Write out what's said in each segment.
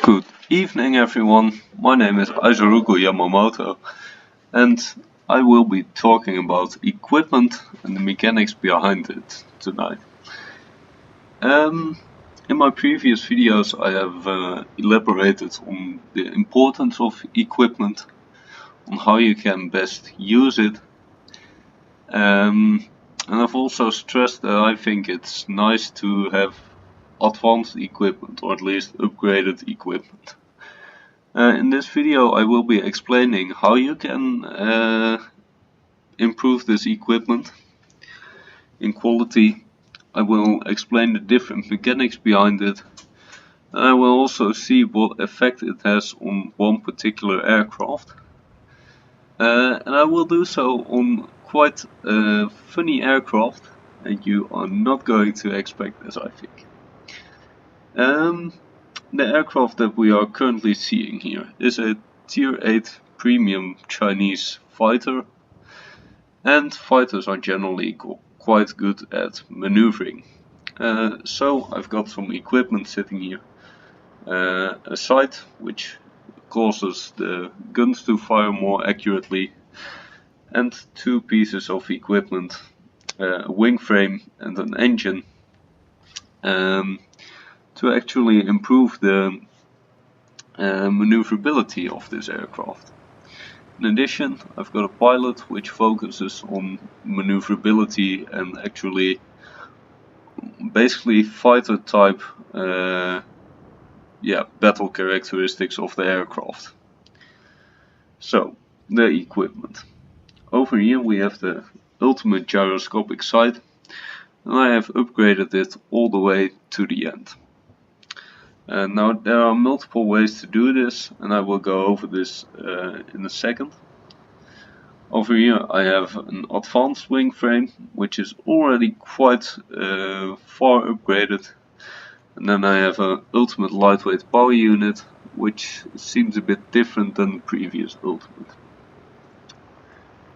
Good evening everyone, my name is Aizaruku Yamamoto and I will be talking about equipment and the mechanics behind it tonight. In my previous videos I have elaborated on the importance of equipment, on how you can best use it, and I've also stressed that I think it's nice to have advanced equipment, or at least upgraded equipment. In this video I will be explaining how you can improve this equipment in quality. I will explain the different mechanics behind it, and I will also see what effect it has on one particular aircraft. And I will do so on quite a funny aircraft, and you are not going to expect this, I think. The aircraft that we are currently seeing here is a Tier 8 premium Chinese fighter, and fighters are generally quite good at maneuvering. So I've got some equipment sitting here, a sight which causes the guns to fire more accurately, and two pieces of equipment, a wing frame and an engine, to actually improve the maneuverability of this aircraft. In addition, I've got a pilot which focuses on maneuverability and actually basically fighter type battle characteristics of the aircraft. So, the equipment. Over here we have the ultimate gyroscopic sight, and I have upgraded it all the way to the end. Now there are multiple ways to do this, and I will go over this in a second. Over here I have an advanced wing frame, which is already quite far upgraded, and then I have an ultimate lightweight power unit, which seems a bit different than the previous ultimate.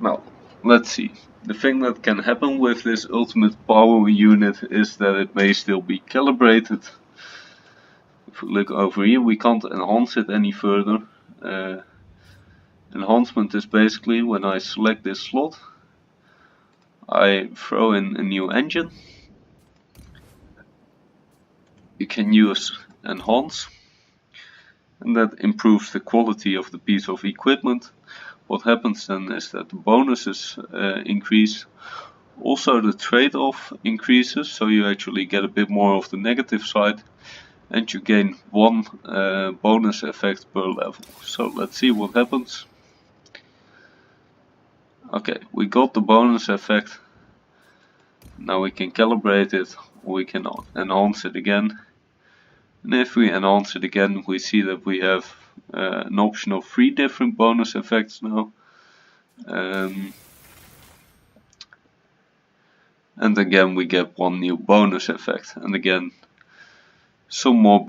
Now let's see. The thing that can happen with this ultimate power unit is that it may still be calibrated. If we look over here, we can't enhance it any further. Enhancement is basically when I select this slot, I throw in a new engine. You can use enhance, and that improves the quality of the piece of equipment. What happens then is that the bonuses increase. Also the trade-off increases, so you actually get a bit more of the negative side, and you gain one bonus effect per level. So let's see what happens. Okay, we got the bonus effect. Now we can calibrate it, or we can enhance it again. And if we enhance it again, we see that we have an option of 3 different bonus effects now. And again we get one new bonus effect, and again some more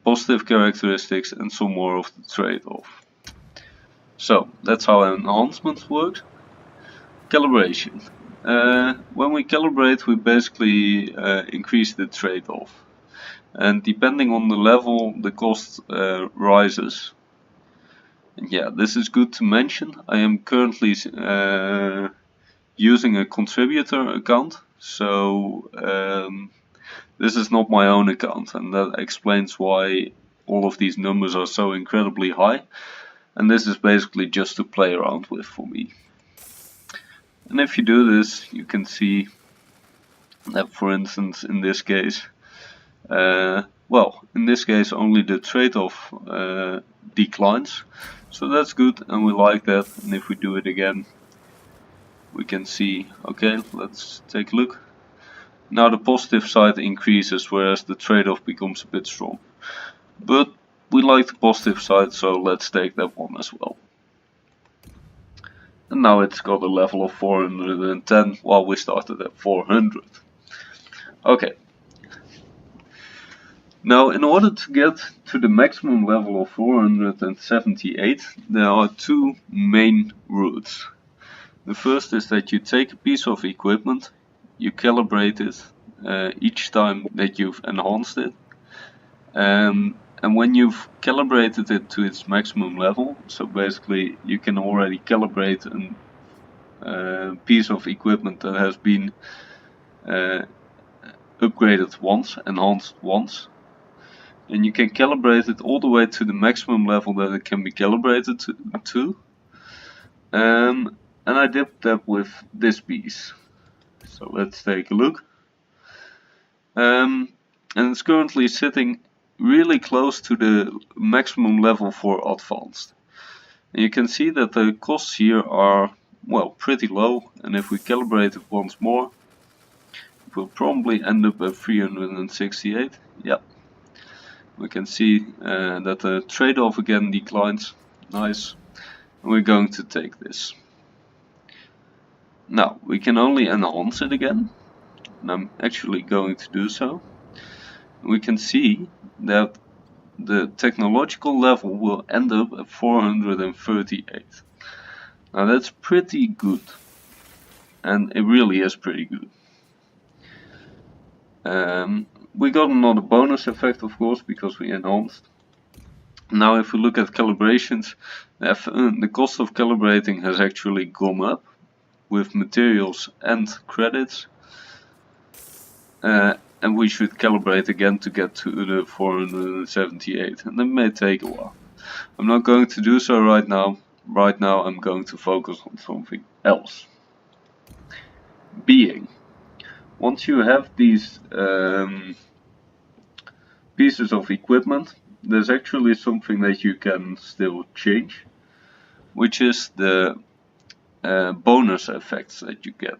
positive characteristics and some more of the trade-off. So that's how enhancement works. Calibration. When we calibrate, we basically increase the trade-off, and depending on the level the cost rises. And yeah, this is good to mention. I am currently using a contributor account, so this is not my own account, and that explains why all of these numbers are so incredibly high. And this is basically just to play around with for me. And if you do this, you can see that, for instance, in this case, in this case only the trade-off declines, so that's good and we like that. And if we do it again, we can see, okay, let's take a look. Now the positive side increases, whereas the trade-off becomes a bit strong. But we like the positive side, so let's take that one as well. And now it's got a level of 410, while we started at 400. Okay. Now in order to get to the maximum level of 478, there are 2 main routes. The first is that you take a piece of equipment, you calibrate it, each time that you've enhanced it. And when you've calibrated it to its maximum level, so basically you can already calibrate a piece of equipment that has been upgraded once, enhanced once, and you can calibrate it all the way to the maximum level that it can be calibrated to. And I did that with this piece. So let's take a look. And it's currently sitting really close to the maximum level for advanced. And you can see that the costs here are, well, pretty low, and if we calibrate it once more, it will probably end up at 368. Yeah, we can see that the trade-off again declines. Nice. And we're going to take this. Now we can only enhance it again, and I'm actually going to do so. We can see that the technological level will end up at 438. Now that's pretty good, and it really is pretty good. We got another bonus effect, of course, because we enhanced. Now if we look at calibrations, the cost of calibrating has actually gone up with materials and credits. And we should calibrate again to get to the 478, and that may take a while. I'm not going to do so right now. Right now I'm going to focus on something else. Being. Once you have these pieces of equipment, there's actually something that you can still change, which is the bonus effects that you get.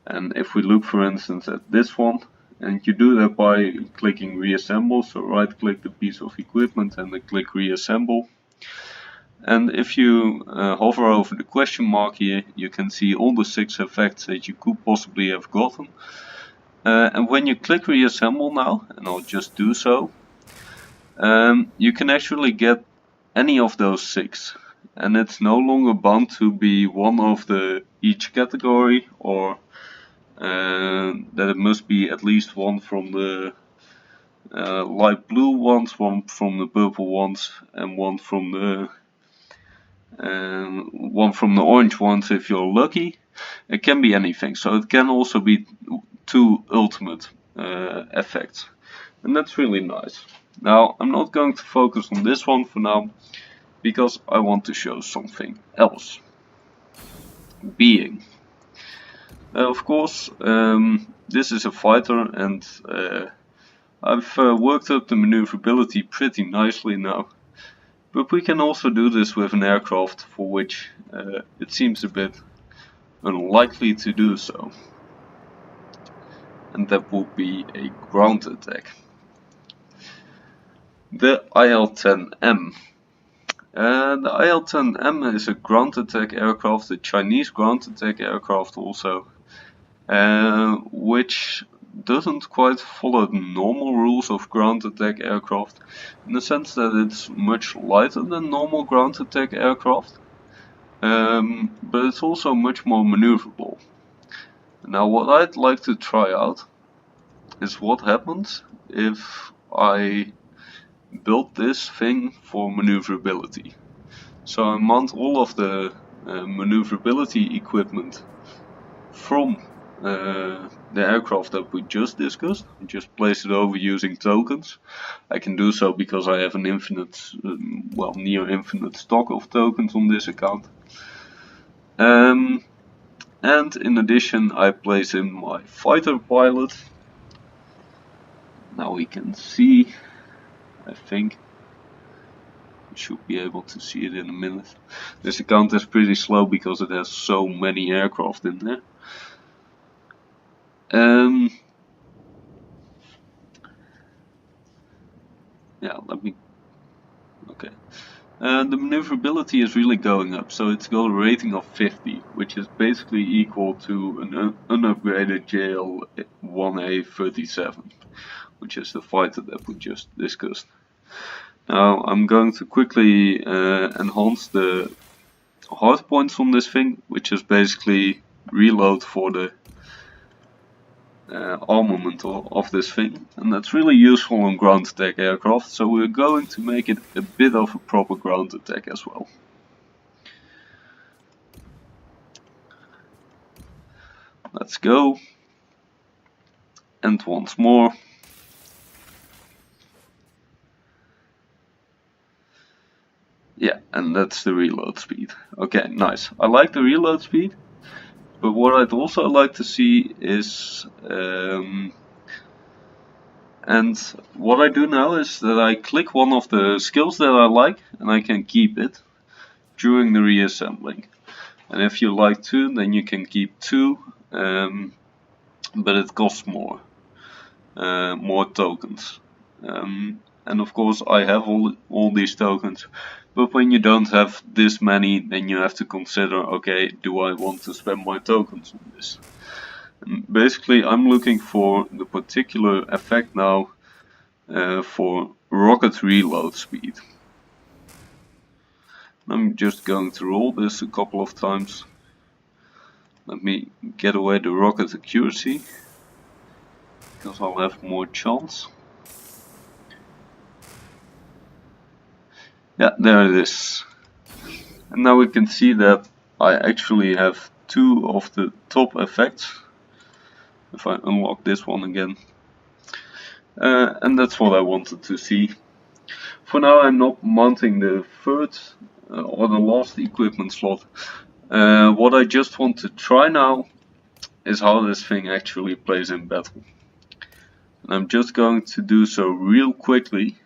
And if we look for instance at this one, and you do that by clicking reassemble, so right click the piece of equipment and then click reassemble. And if you hover over the question mark here, you can see all the 6 effects that you could possibly have gotten. And when you click reassemble now, and I'll just do so, you can actually get any of those 6. And it's no longer bound to be one of each category, or that it must be at least one from the light blue ones, one from the purple ones, and one from the orange ones if you're lucky. It can be anything, so it can also be 2 ultimate effects, and that's really nice. Now I'm not going to focus on this one for now, because I want to show something else. Being. Of course, this is a fighter, and I've worked up the maneuverability pretty nicely now. But we can also do this with an aircraft for which it seems a bit unlikely to do so. And that would be a ground attack. The IL-10M. The IL-10M is a ground attack aircraft, a Chinese ground attack aircraft also, which doesn't quite follow the normal rules of ground attack aircraft, in the sense that it's much lighter than normal ground attack aircraft, but it's also much more maneuverable. Now what I'd like to try out is what happens if I build this thing for maneuverability. So I mount all of the maneuverability equipment from the aircraft that we just discussed, and just place it over using tokens. I can do so because I have an infinite, well, near infinite stock of tokens on this account. And in addition I place in my fighter pilot. Now we can see, I think we should be able to see it in a minute. This account is pretty slow because it has so many aircraft in there. Yeah, okay. The maneuverability is really going up, so it's got a rating of 50, which is basically equal to an unupgraded JL-1A37, which is the fighter that we just discussed. Now I'm going to quickly enhance the hard points on this thing, which is basically reload for the armament of this thing, and that's really useful on ground attack aircraft, so we're going to make it a bit of a proper ground attack as well. Let's go, and once more. Yeah, and that's the reload speed. Okay, nice. I like the reload speed, but what I'd also like to see is, and what I do now is that I click one of the skills that I like, and I can keep it during the reassembling. And if you like 2, then you can keep 2, but it costs more tokens. And of course I have all these tokens, but when you don't have this many, then you have to consider, okay, do I want to spend my tokens on this? And basically I'm looking for the particular effect now for rocket reload speed. I'm just going to roll this a couple of times. Let me get away the rocket accuracy, because I'll have more chance. Yeah, there it is. And now we can see that I actually have 2 of the top effects. If I unlock this one again. And that's what I wanted to see. For now I'm not mounting the third or the last equipment slot. What I just want to try now is how this thing actually plays in battle. And I'm just going to do so real quickly.